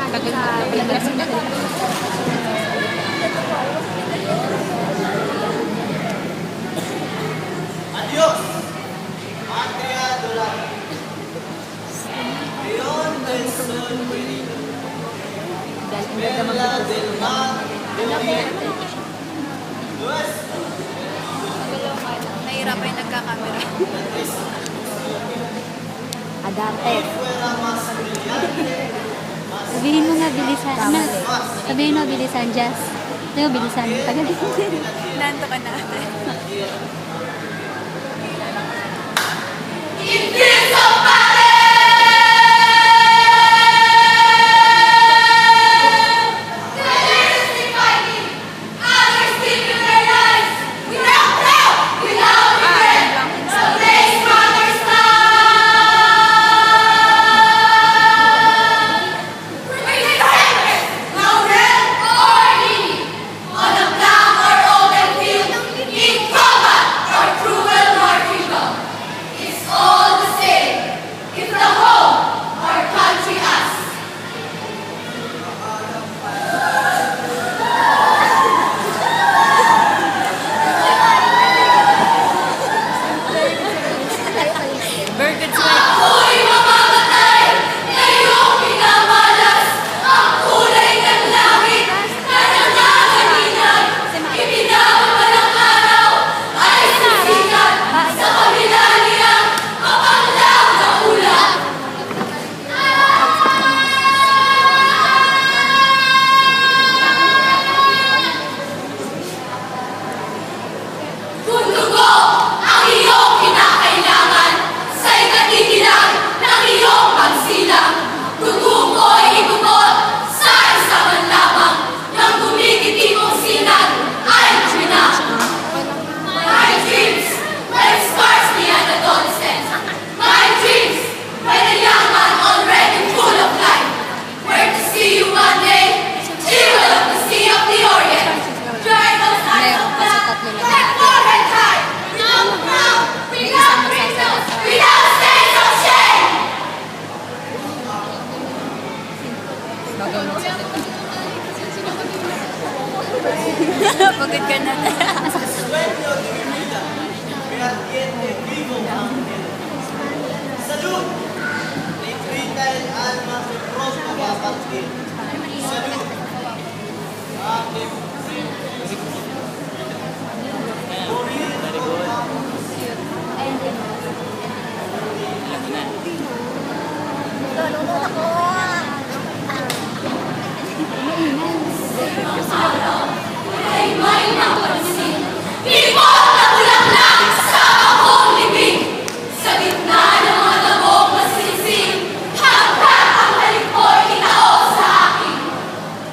Tagal na pala sa Adios, Patria Dorada. Beyond the sol querido. Perla del mar del oriente. Luis. Nahirapan yung nagkakamera. Adarte. Sabihin mo nga bilisan. Sabihin mo bilisan, Jazz. Sabihin mo bilisan. Tagal. Nanto ka na. Pagod ka na. Salud. Librita el alma que pronto va a partir. Salud.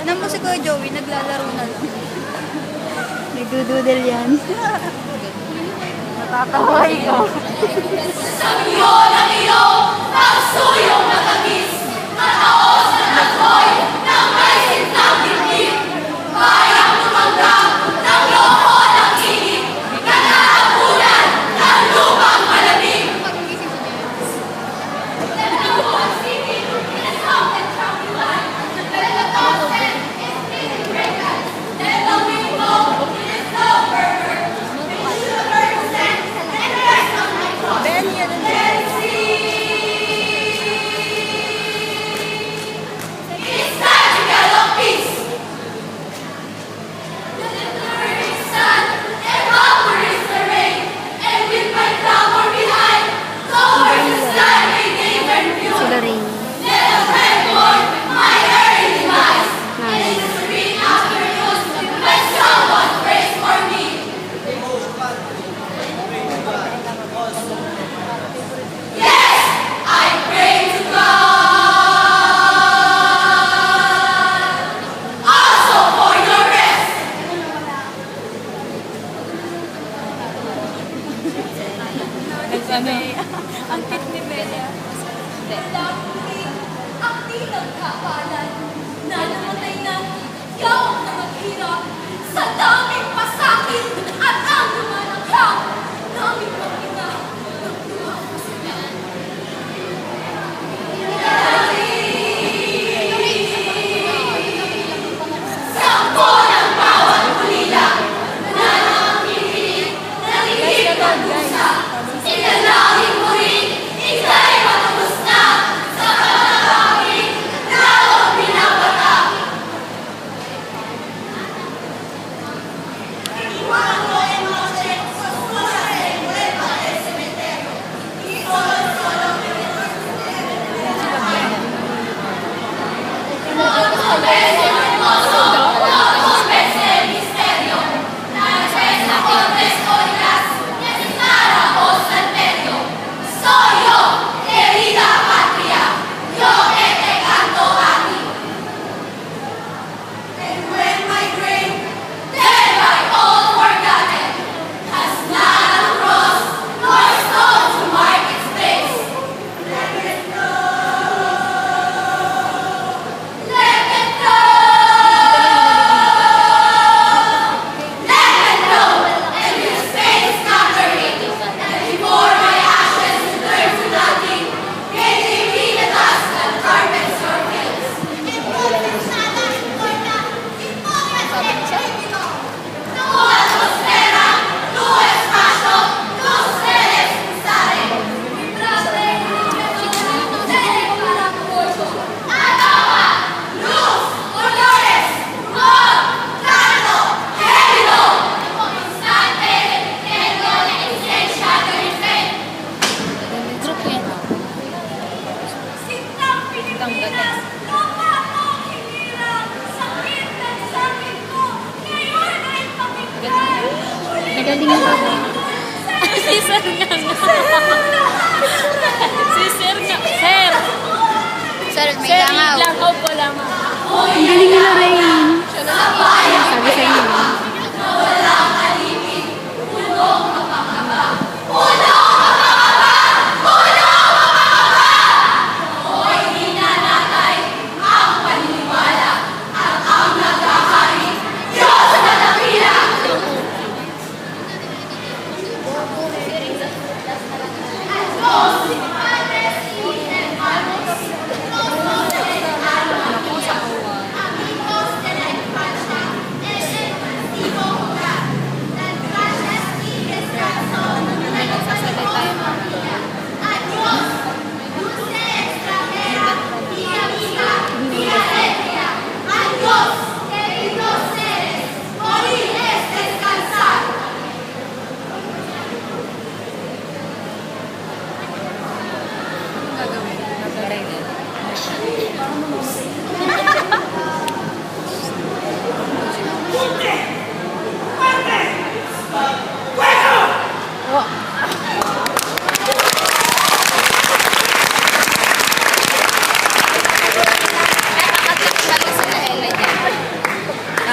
Ano mo si Kuya Joey? Naglalaro na lang. Nagdududel yan. Natataway ko. Sabi mo ng iyong pagsuyong nakagis, kataos na nagkoy ng may sintang dibdib. Bayang tumanggap ng loko ng init, kanaabunan ng lupang malamig. Let the one sing it in a soft and choppy line. Let the dawn send its spinning breakers. Let the wind blow in its slow burger. Into the burning sand and rest on my cross. Let it see. It's magical of peace. The burning sun evaporates the rain, and with my clamor behind, towards the sky may neighbor view. Sila rin. Let the red mourn my early demise. In the serene afternoon, when someone prays for me. Yes, I pray to God. Also for your rest. Ang cute ni Bella. Ang tinang kapalan na namatay na ikaw na maghirap sa daming pasakit at ang lumanaklang naming pagkina ng tuwa ko sila. tingin ko. Si Sir nga. Si Sir nga. Sir! Sir, may Sir, langaw. langaw po lang. Ang galing nila Rain. Sabi sa inyo.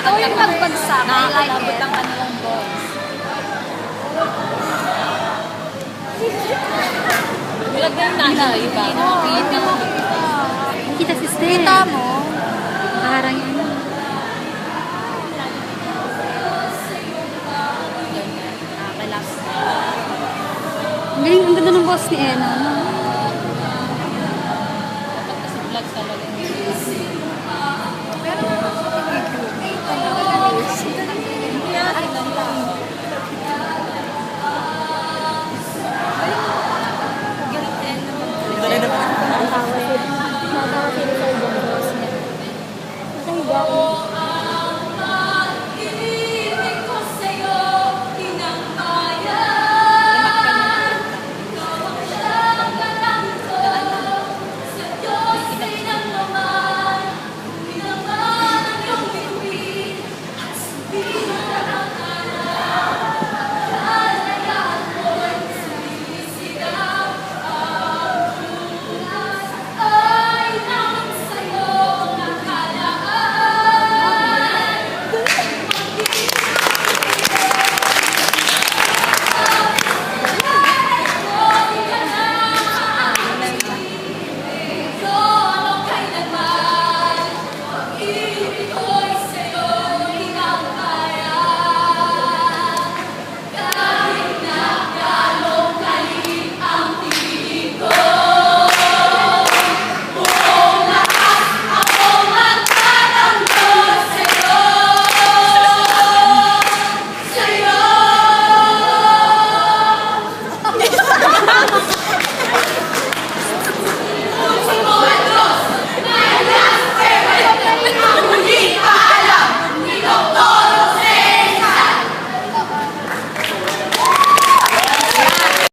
Ako yung pagbagsak. Nakakalabot ang kanilang balls. Ilagay yung nanay, iba. Nakakita. Kita si Steph. Kita mo. Parang ano. Nakakalabot. Ang galing, ang ganda ng boss ni Ena.